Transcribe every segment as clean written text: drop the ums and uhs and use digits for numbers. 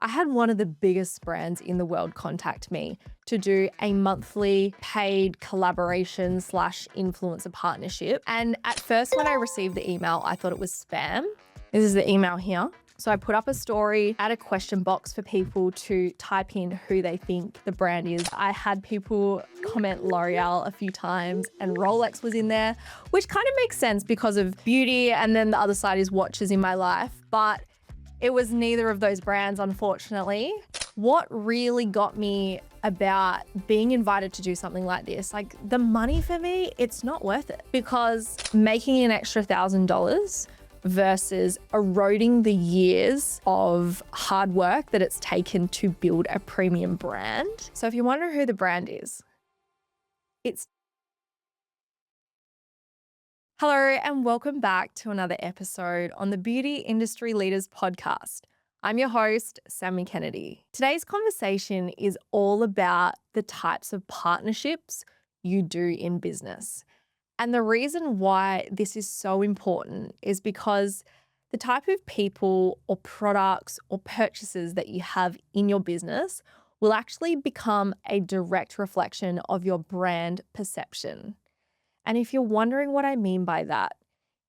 I had one of the biggest brands in the world contact me to do a monthly paid collaboration slash influencer partnership. And at first, when I received the email, I thought it was spam. This is the email here. So I put up a story, add a question box for people to type in who they think the brand is. I had people comment L'Oreal a few times and Rolex was in there, which kind of makes sense because of beauty. And then the other side is watches in my life. But it was neither of those brands, unfortunately. What really got me about being invited to do something like this, like the money for me, it's not worth it, because making an extra $1,000 versus eroding the years of hard work that it's taken to build a premium brand. So if you wonder who the brand is, it's Hello and welcome back to another episode on the Beauty Industry Leaders podcast. I'm your host, Sammy Kennedy. Today's conversation is all about the types of partnerships you do in business. And the reason why this is so important is because the type of people or products or purchases that you have in your business will actually become a direct reflection of your brand perception. And if you're wondering what I mean by that,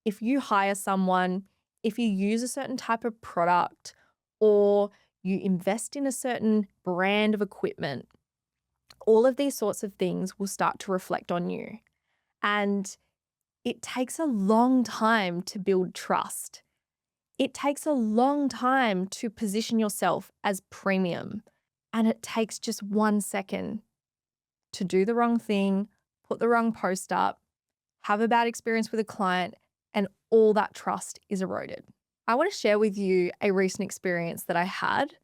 if you hire someone, if you use a certain type of product, or you invest in a certain brand of equipment, all of these sorts of things will start to reflect on you. And it takes a long time to build trust. It takes a long time to position yourself as premium. And it takes just 1 second to do the wrong thing, put the wrong post up, have a bad experience with a client, and all that trust is eroded. I want to share with you a recent experience that I had.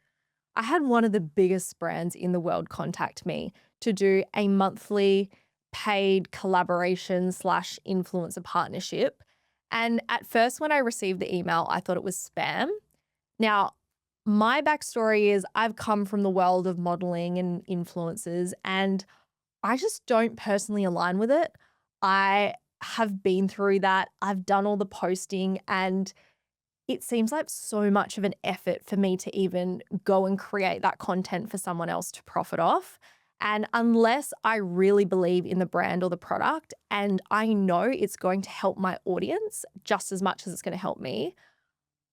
I had one of the biggest brands in the world contact me to do a monthly paid collaboration slash influencer partnership. And at first, when I received the email, I thought it was spam. Now, my backstory is I've come from the world of modeling and influencers, and I just don't personally align with it. I have been through that. I've done all the posting, and it seems like so much of an effort for me to even go and create that content for someone else to profit off. And unless I really believe in the brand or the product, and I know it's going to help my audience just as much as it's going to help me,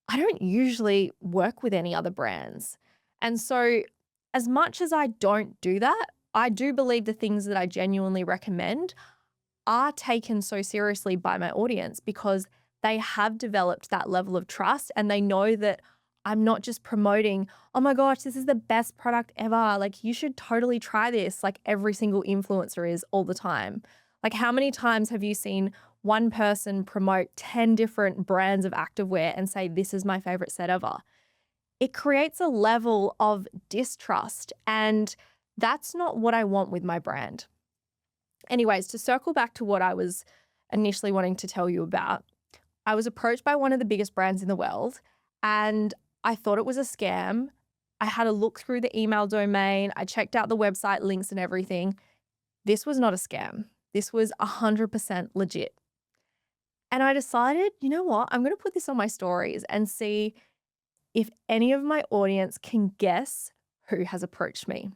I don't usually work with any other brands. And so as much as I don't do that, I do believe the things that I genuinely recommend are taken so seriously by my audience because they have developed that level of trust and they know that I'm not just promoting, oh my gosh, this is the best product ever. Like, you should totally try this, like every single influencer is all the time. Like, how many times have you seen one person promote 10 different brands of activewear and say, this is my favorite set ever? It creates a level of distrust, and that's not what I want with my brand. Anyways, to circle back to what I was initially wanting to tell you about, I was approached by one of the biggest brands in the world and I thought it was a scam. I had a look through the email domain. I checked out the website links and everything. This was not a scam. This was 100% legit. And I decided, you know what? I'm going to put this on my stories and see if any of my audience can guess who has approached me.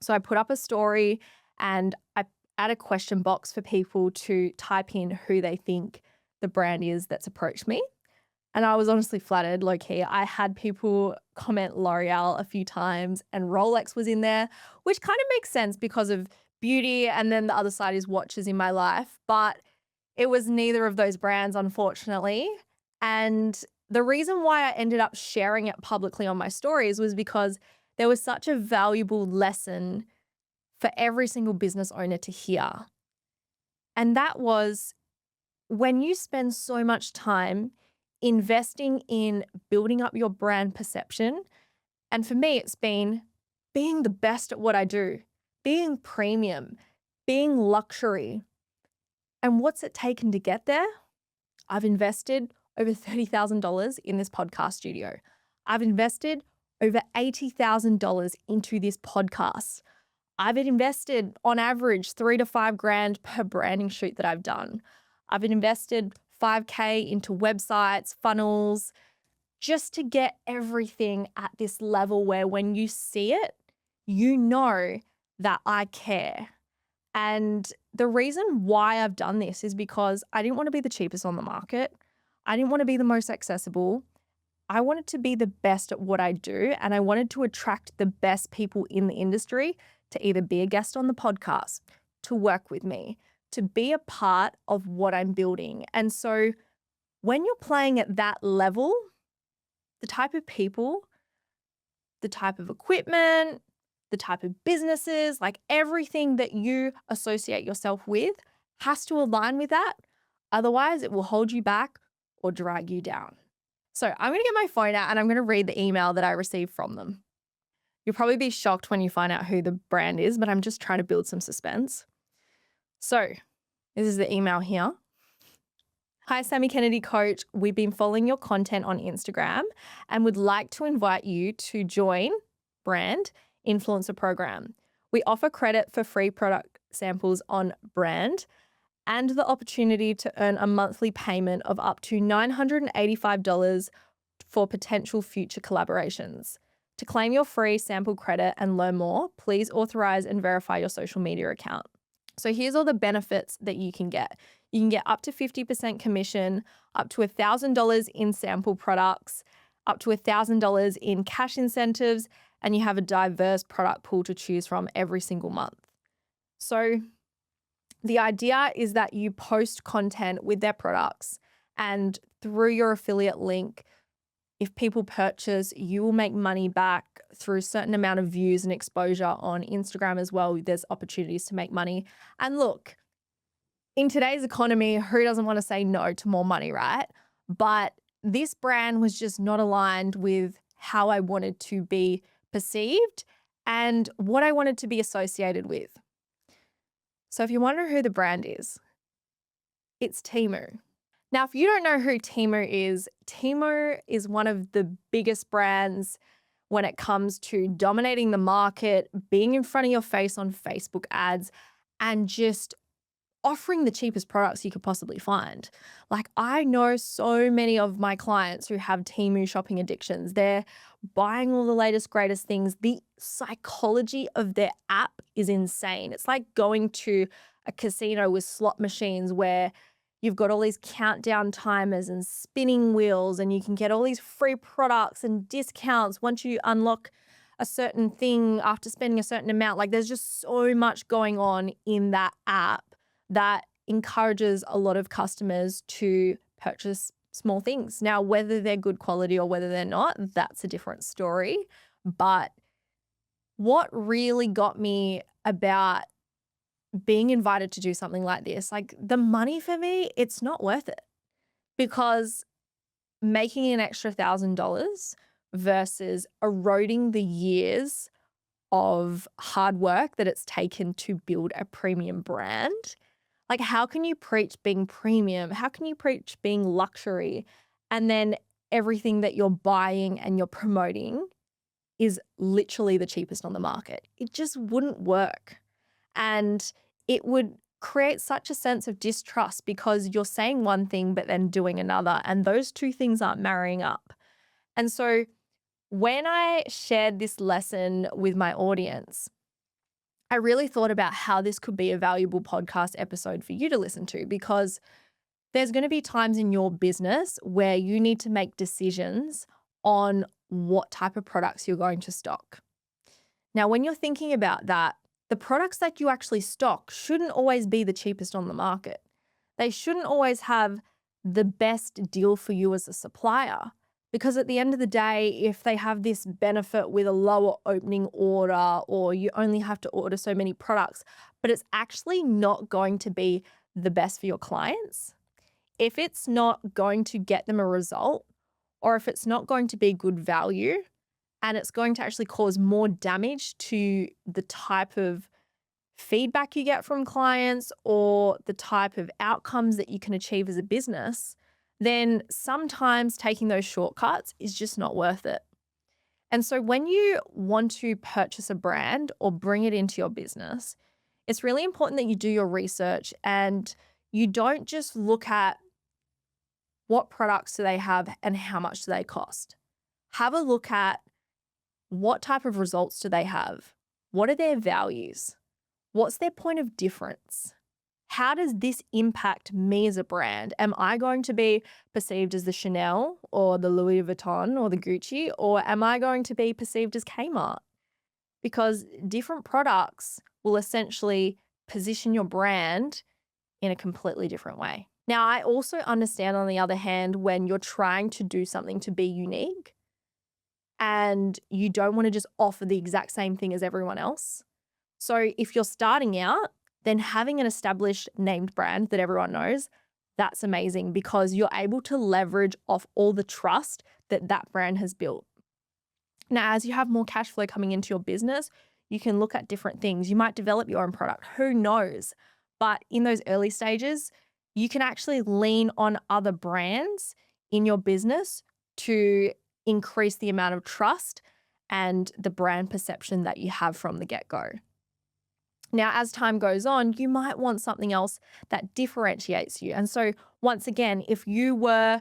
So I put up a story and I add a question box for people to type in who they think the brand is that's approached me. And I was honestly flattered, low key. I had people comment L'Oreal a few times and Rolex was in there, which kind of makes sense because of beauty. And then the other side is watches in my life. But it was neither of those brands, unfortunately. And the reason why I ended up sharing it publicly on my stories was because there was such a valuable lesson for every single business owner to hear. And that was, when you spend so much time investing in building up your brand perception, and for me, it's been being the best at what I do, being premium, being luxury. And what's it taken to get there? I've invested over $30,000 in this podcast studio. I've invested over $80,000 into this podcast. I've invested on average $3,000 to $5,000 per branding shoot that I've done. I've invested $5,000 into websites, funnels, just to get everything at this level where when you see it, you know that I care. And the reason why I've done this is because I didn't want to be the cheapest on the market. I didn't want to be the most accessible. I wanted to be the best at what I do, and I wanted to attract the best people in the industry to either be a guest on the podcast, to work with me, to be a part of what I'm building. And so when you're playing at that level, the type of people, the type of equipment, the type of businesses, like everything that you associate yourself with has to align with that. Otherwise, it will hold you back or drag you down. So I'm going to get my phone out and I'm going to read the email that I received from them. You'll probably be shocked when you find out who the brand is, but I'm just trying to build some suspense. So this is the email here. Hi, Sammy Kennedy Coach. We've been following your content on Instagram and would like to invite you to join Brand Influencer Program. We offer credit for free product samples on Brand and the opportunity to earn a monthly payment of up to $985 for potential future collaborations. To claim your free sample credit and learn more, please authorize and verify your social media account. So here's all the benefits that you can get. You can get up to 50% commission, up to $1,000 in sample products, up to $1,000 in cash incentives, and you have a diverse product pool to choose from every single month. So the idea is that you post content with their products, and through your affiliate link, if people purchase, you will make money back through a certain amount of views and exposure on Instagram as well. There's opportunities to make money. And look, in today's economy, who doesn't want to say no to more money, right? But this brand was just not aligned with how I wanted to be perceived and what I wanted to be associated with. So if you wonder who the brand is, it's Temu. Now, if you don't know who Temu is one of the biggest brands when it comes to dominating the market, being in front of your face on Facebook ads, and just offering the cheapest products you could possibly find. Like, I know so many of my clients who have Temu shopping addictions. They're buying all the latest, greatest things. The psychology of their app is insane. It's like going to a casino with slot machines where you've got all these countdown timers and spinning wheels, and you can get all these free products and discounts once you unlock a certain thing after spending a certain amount. Like, there's just so much going on in that app that encourages a lot of customers to purchase small things. Now, whether they're good quality or whether they're not, that's a different story. But what really got me about being invited to do something like this, like the money for me, it's not worth it, because making an extra $1,000 versus eroding the years of hard work that it's taken to build a premium brand. Like, how can you preach being premium? How can you preach being luxury? And then everything that you're buying and you're promoting is literally the cheapest on the market. It just wouldn't work. And it would create such a sense of distrust because you're saying one thing but then doing another, and those two things aren't marrying up. And so when I shared this lesson with my audience, I really thought about how this could be a valuable podcast episode for you to listen to, because there's going to be times in your business where you need to make decisions on what type of products you're going to stock. Now, when you're thinking about that, the products that you actually stock shouldn't always be the cheapest on the market. They shouldn't always have the best deal for you as a supplier. Because at the end of the day, if they have this benefit with a lower opening order, or you only have to order so many products, but it's actually not going to be the best for your clients, if it's not going to get them a result, or if it's not going to be good value, and it's going to actually cause more damage to the type of feedback you get from clients or the type of outcomes that you can achieve as a business, then sometimes taking those shortcuts is just not worth it. And so when you want to purchase a brand or bring it into your business, it's really important that you do your research and you don't just look at What products do they have and how much do they cost? Have a look at what type of results do they have? What are their values? What's their point of difference? How does this impact me as a brand? Am I going to be perceived as the Chanel or the Louis Vuitton or the Gucci, or am I going to be perceived as Kmart? Because different products will essentially position your brand in a completely different way. Now, I also understand, on the other hand, when you're trying to do something to be unique and you don't want to just offer the exact same thing as everyone else. So if you're starting out, then having an established named brand that everyone knows, that's amazing because you're able to leverage off all the trust that that brand has built. Now, as you have more cash flow coming into your business, you can look at different things. You might develop your own product, who knows? But in those early stages, you can actually lean on other brands in your business to increase the amount of trust and the brand perception that you have from the get-go. Now, as time goes on, you might want something else that differentiates you. And so once again, if you were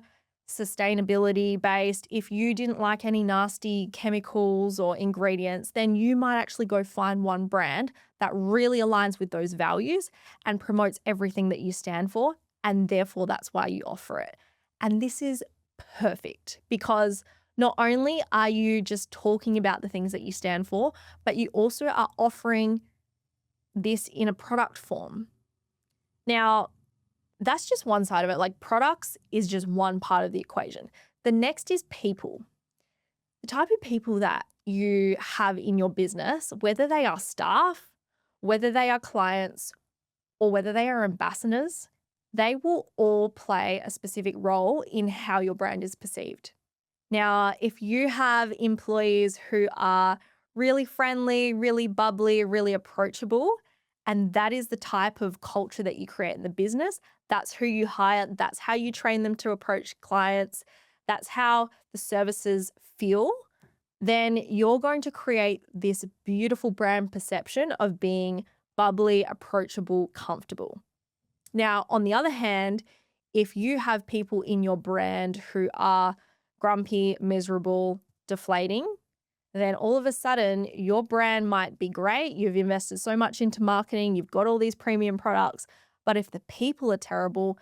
sustainability based, if you didn't like any nasty chemicals or ingredients, then you might actually go find one brand that really aligns with those values and promotes everything that you stand for. And therefore, that's why you offer it. And this is perfect because not only are you just talking about the things that you stand for, but you also are offering this in a product form. Now, that's just one side of it. Like, products is just one part of the equation. The next is people. The type of people that you have in your business, whether they are staff, whether they are clients, or whether they are ambassadors, they will all play a specific role in how your brand is perceived. Now, if you have employees who are really friendly, really bubbly, really approachable, and that is the type of culture that you create in the business, that's who you hire, that's how you train them to approach clients, that's how the services feel, then you're going to create this beautiful brand perception of being bubbly, approachable, comfortable. Now, on the other hand, if you have people in your brand who are grumpy, miserable, deflating, then all of a sudden your brand might be great. You've invested so much into marketing, you've got all these premium products, but if the people are terrible,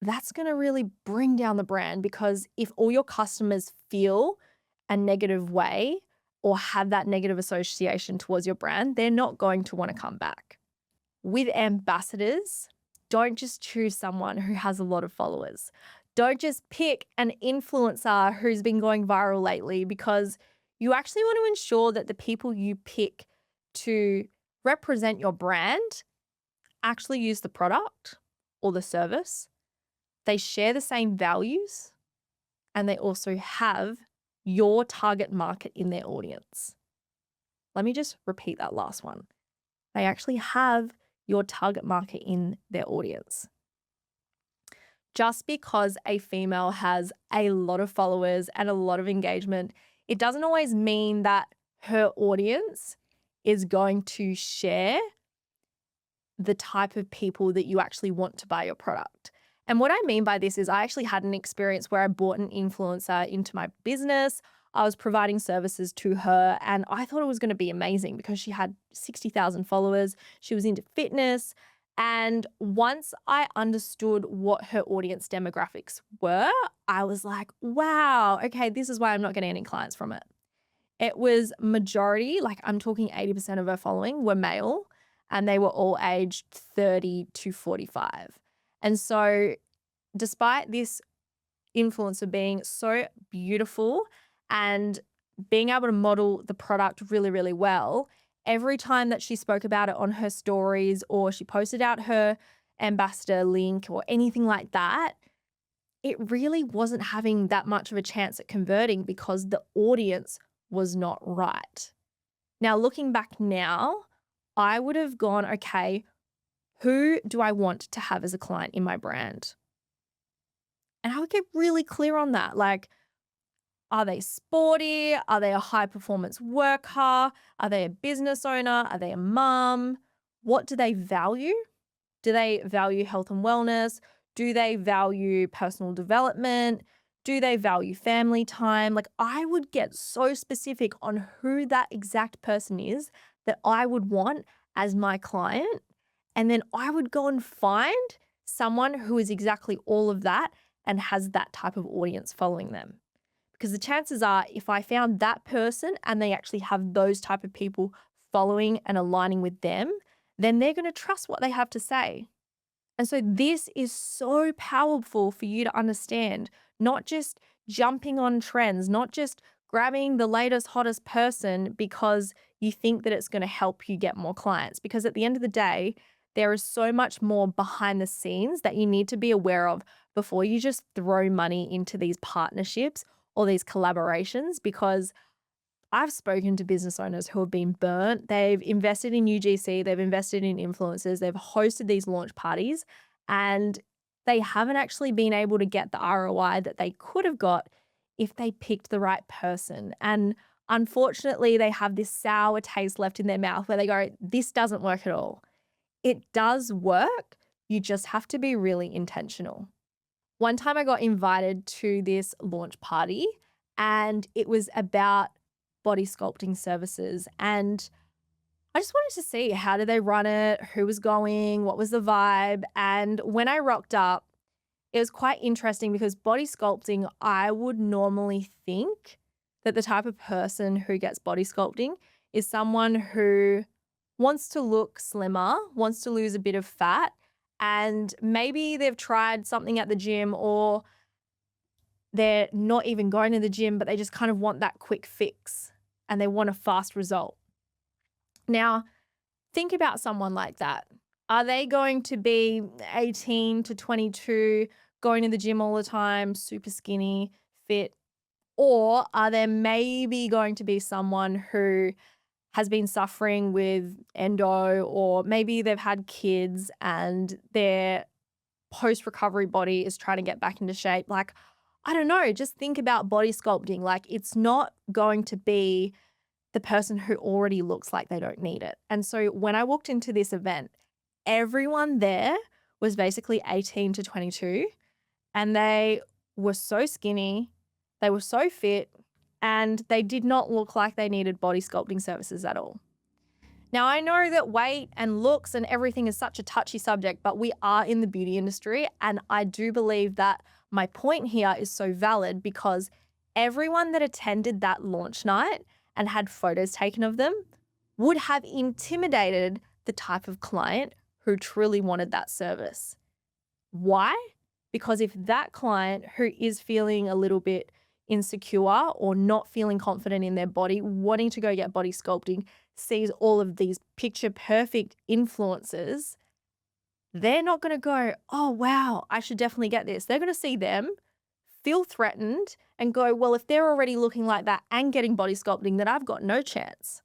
that's going to really bring down the brand, because if all your customers feel a negative way or have that negative association towards your brand, they're not going to want to come back. With ambassadors, don't just choose someone who has a lot of followers. Don't just pick an influencer who's been going viral lately, because you actually want to ensure that the people you pick to represent your brand actually use the product or the service. They share the same values, and they also have your target market in their audience. Let me just repeat that last one. They actually have your target market in their audience. Just because a female has a lot of followers and a lot of engagement, it doesn't always mean that her audience is going to share the type of people that you actually want to buy your product. And what I mean by this is I actually had an experience where I brought an influencer into my business. I was providing services to her, and I thought it was going to be amazing because she had 60,000 followers. She was into fitness. And once I understood what her audience demographics were, I was like, wow, okay, this is why I'm not getting any clients from it. It was majority, like I'm talking 80% of her following were male, and they were all aged 30 to 45. And so despite this influencer being so beautiful and being able to model the product really, really well, every time that she spoke about it on her stories or she posted out her ambassador link or anything like that, it really wasn't having that much of a chance at converting because the audience was not right. Now, looking back now, I would have gone, okay, who do I want to have as a client in my brand? And I would get really clear on that. Like, are they sporty? Are they a high performance worker? Are they a business owner? Are they a mum? What do they value? Do they value health and wellness? Do they value personal development? Do they value family time? Like, I would get so specific on who that exact person is that I would want as my client. And then I would go and find someone who is exactly all of that and has that type of audience following them. Because the chances are, if I found that person and they actually have those type of people following and aligning with them, then they're going to trust what they have to say. And so this is so powerful for you to understand, not just jumping on trends, not just grabbing the latest, hottest person because you think that it's going to help you get more clients. Because at the end of the day, there is so much more behind the scenes that you need to be aware of before you just throw money into these partnerships or these collaborations. Because I've spoken to business owners who have been burnt. They've invested in UGC, they've invested in influencers, they've hosted these launch parties, and they haven't actually been able to get the ROI that they could have got if they picked the right person. And unfortunately, they have this sour taste left in their mouth where they go, this doesn't work at all. It does work. You just have to be really intentional. One time I got invited to this launch party and it was about body sculpting services. And I just wanted to see, how did they run it? Who was going? What was the vibe? And when I rocked up, it was quite interesting because body sculpting, I would normally think that the type of person who gets body sculpting is someone who wants to look slimmer, wants to lose a bit of fat, and maybe they've tried something at the gym, or they're not even going to the gym, but they just kind of want that quick fix and they want a fast result. Now, think about someone like that. Are they going to be 18 to 22, going to the gym all the time, super skinny, fit? Or are they maybe going to be someone who has been suffering with endo, or maybe they've had kids and their post-recovery body is trying to get back into shape? Like, I don't know, just think about body sculpting. Like, it's not going to be the person who already looks like they don't need it. And so when I walked into this event, everyone there was basically 18 to 22, and they were so skinny, they were so fit, and they did not look like they needed body sculpting services at all. Now, I know that weight and looks and everything is such a touchy subject, but we are in the beauty industry, and I do believe that my point here is so valid because everyone that attended that launch night and had photos taken of them would have intimidated the type of client who truly wanted that service. Why? Because if that client who is feeling a little bit insecure or not feeling confident in their body, wanting to go get body sculpting, sees all of these picture perfect influencers, they're not going to go, oh, wow, I should definitely get this. They're going to see them, feel threatened, and go, well, if they're already looking like that and getting body sculpting, then I've got no chance.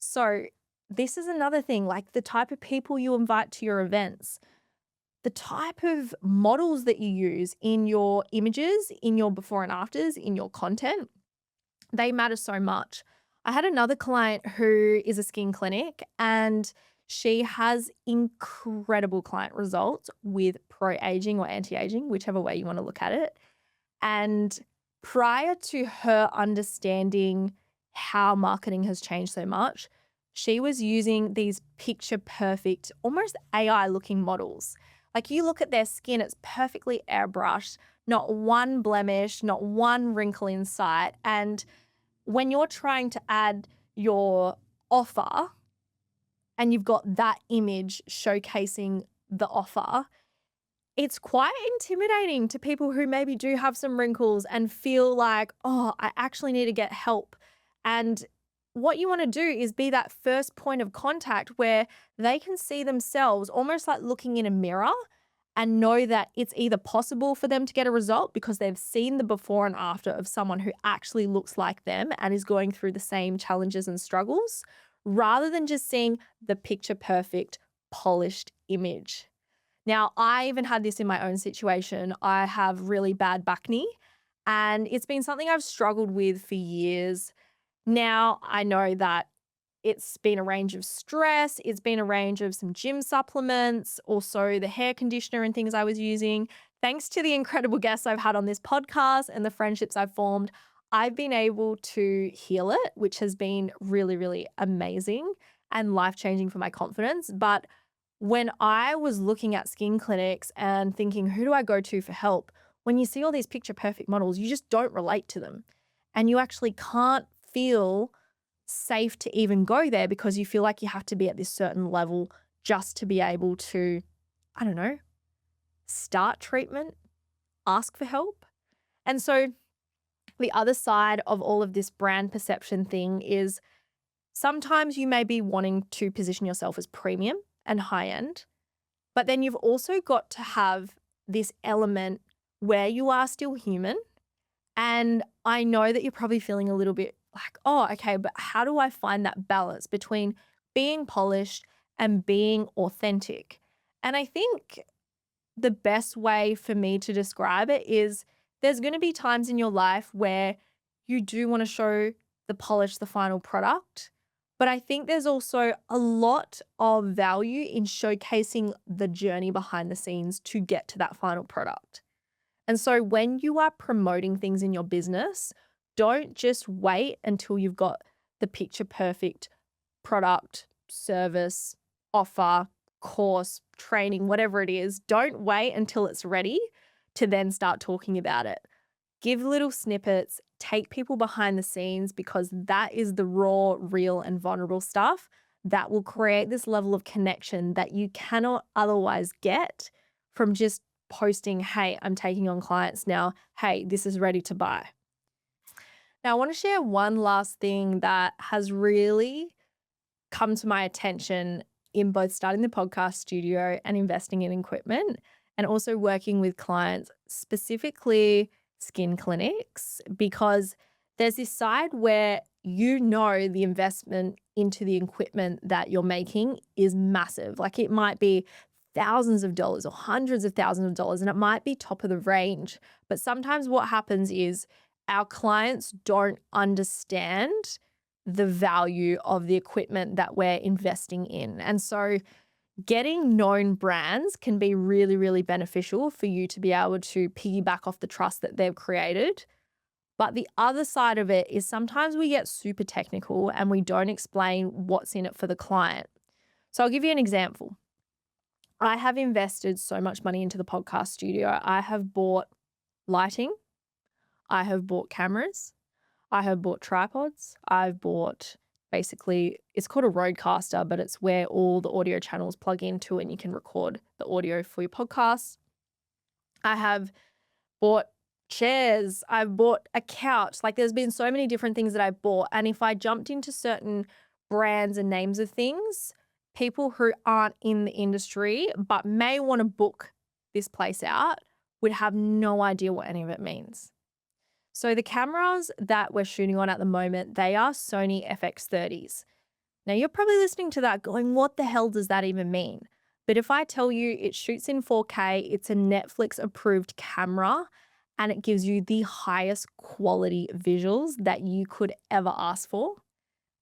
So this is another thing, like the type of people you invite to your events, the type of models that you use in your images, in your before and afters, in your content, they matter so much. I had another client who is a skin clinic, and she has incredible client results with pro-aging or anti-aging, whichever way you want to look at it. And prior to her understanding how marketing has changed so much, she was using these picture perfect, almost AI looking models. Like, you look at their skin, it's perfectly airbrushed, not one blemish, not one wrinkle in sight. And when you're trying to add your offer and you've got that image showcasing the offer, it's quite intimidating to people who maybe do have some wrinkles and feel like, oh, I actually need to get help. And what you want to do is be that first point of contact where they can see themselves almost like looking in a mirror and know that it's either possible for them to get a result because they've seen the before and after of someone who actually looks like them and is going through the same challenges and struggles, rather than just seeing the picture perfect, polished image. Now, I even had this in my own situation. I have really bad back knee, and it's been something I've struggled with for years. Now, I know that It's been a range of stress. It's been a range of some gym supplements, also the hair conditioner and things I was using. Thanks to the incredible guests I've had on this podcast and the friendships I've formed, I've been able to heal it, which has been really, really amazing and life-changing for my confidence. But when I was looking at skin clinics and thinking, who do I go to for help? When you see all these picture perfect models, you just don't relate to them. And you actually can't feel safe to even go there because you feel like you have to be at this certain level just to be able to, I don't know, start treatment, ask for help. And so the other side of all of this brand perception thing is sometimes you may be wanting to position yourself as premium and high end, but then you've also got to have this element where you are still human. And I know that you're probably feeling a little bit like, oh, okay, but how do I find that balance between being polished and being authentic? And I think the best way for me to describe it is there's going to be times in your life where you do want to show the polish, the final product. But I think there's also a lot of value in showcasing the journey behind the scenes to get to that final product. And so when you are promoting things in your business, don't just wait until you've got the picture perfect product, service, offer, course, training, whatever it is. Don't wait until it's ready to then start talking about it. Give little snippets, take people behind the scenes because that is the raw, real, and vulnerable stuff that will create this level of connection that you cannot otherwise get from just posting, hey, I'm taking on clients now. Hey, this is ready to buy. Now, I want to share one last thing that has really come to my attention in both starting the podcast studio and investing in equipment and also working with clients, specifically skin clinics, because there's this side where you know the investment into the equipment that you're making is massive. Like it might be thousands of dollars or hundreds of thousands of dollars, and it might be top of the range. But sometimes what happens is our clients don't understand the value of the equipment that we're investing in. And so getting known brands can be really, really beneficial for you to be able to piggyback off the trust that they've created. But the other side of it is sometimes we get super technical and we don't explain what's in it for the client. So I'll give you an example. I have invested so much money into the podcast studio. I have bought lighting. I have bought cameras. I have bought tripods. I've bought basically, it's called a roadcaster, but it's where all the audio channels plug into and you can record the audio for your podcasts. I have bought chairs. I've bought a couch. Like there's been so many different things that I've bought. And if I jumped into certain brands and names of things, people who aren't in the industry but may want to book this place out would have no idea what any of it means. So the cameras that we're shooting on at the moment, they are Sony FX30s. Now you're probably listening to that going, what the hell does that even mean? But if I tell you it shoots in 4K, it's a Netflix approved camera, and it gives you the highest quality visuals that you could ever ask for,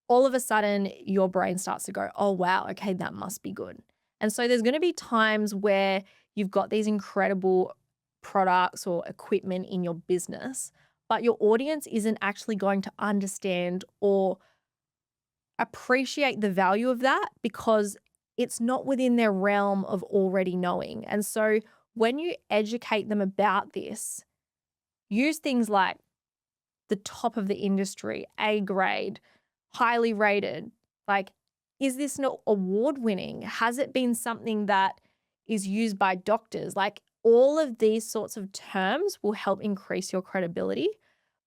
all of a sudden your brain starts to go, oh wow, okay, that must be good. And so there's going to be times where you've got these incredible products or equipment in your business, but your audience isn't actually going to understand or appreciate the value of that because it's not within their realm of already knowing. And so when you educate them about this, use things like the top of the industry, A grade, highly rated. Like, is this not award winning? Has it been something that is used by doctors? Like all of these sorts of terms will help increase your credibility,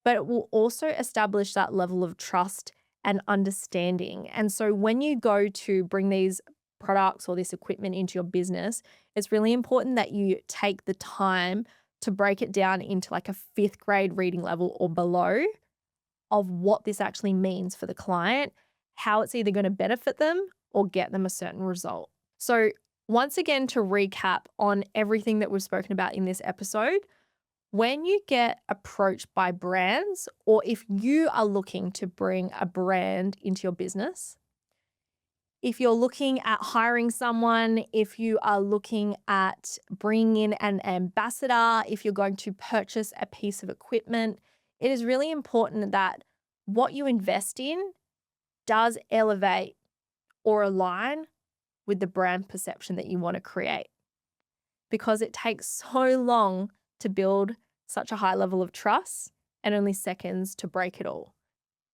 but it will also establish that level of trust and understanding. And so when you go to bring these products or this equipment into your business, it's really important that you take the time to break it down into like a 5th grade reading level or below of what this actually means for the client, how it's either going to benefit them or get them a certain result. So once again, to recap on everything that we've spoken about in this episode, when you get approached by brands, or if you are looking to bring a brand into your business, If you're looking at hiring someone, if you are looking at bringing in an ambassador, if you're going to purchase a piece of equipment, it is really important that what you invest in does elevate or align with the brand perception that you want to create. Because it takes so long to build such a high level of trust and only seconds to break it all.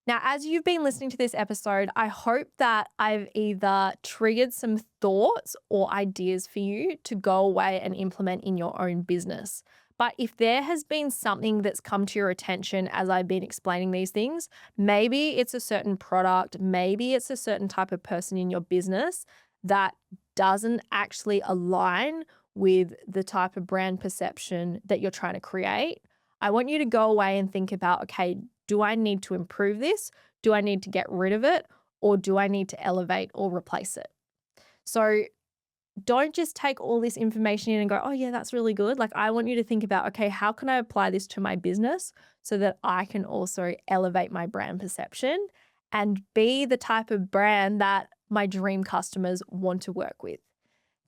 Now, as you've been listening to this episode, I hope that I've either triggered some thoughts or ideas for you to go away and implement in your own business. But if there has been something that's come to your attention as I've been explaining these things, maybe it's a certain product, maybe it's a certain type of person in your business that doesn't actually align with the type of brand perception that you're trying to create, I want you to go away and think about, okay, do I need to improve this? Do I need to get rid of it? Or do I need to elevate or replace it? So don't just take all this information in and go, oh yeah, that's really good. Like I want you to think about, okay, how can I apply this to my business so that I can also elevate my brand perception and be the type of brand that my dream customers want to work with.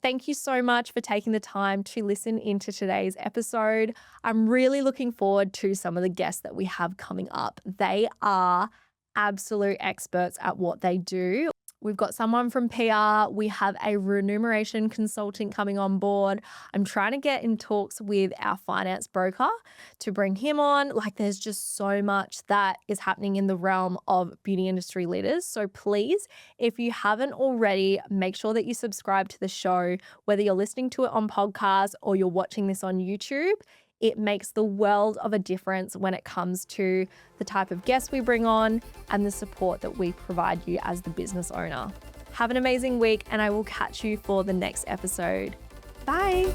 Thank you so much for taking the time to listen into today's episode. I'm really looking forward to some of the guests that we have coming up. They are absolute experts at what they do. We've got someone from PR. We have a remuneration consultant coming on board. I'm trying to get in talks with our finance broker to bring him on. Like there's just so much that is happening in the realm of beauty industry leaders. So please, if you haven't already, make sure that you subscribe to the show, whether you're listening to it on podcast or you're watching this on YouTube. It makes the world of a difference when it comes to the type of guests we bring on and the support that we provide you as the business owner. Have an amazing week, and I will catch you for the next episode. Bye.